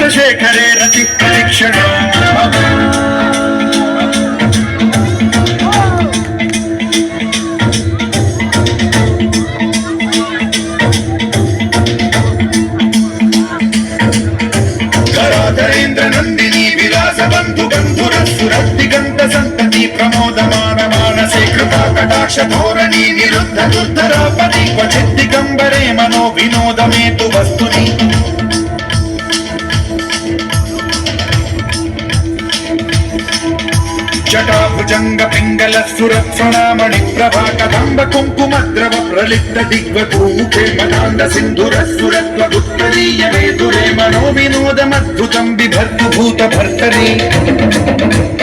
चन्द्रशेखरे रति परीक्षण धराधरेन्द्र नंदिनी विलास बंधु बंधुर सुरदिगंत संतति प्रमोदमान मानसे कृपा कटाक्ष धोरणी निरुद्ध दुर्धरापति क्वचित् दिगंबरे मनो विनोदमेतु वस्तुनि जटाभुजंग पिंगल सुरत्सणामणि प्रभा कदंब कुंकुमद्रव प्रलिप्त दिग्वधूमुखे मदान्ध सिंधुर सुरत्व उत्तरीय वेदुरे मनो विनोदमद्भुतं बिभर्तु भूत भर्तरी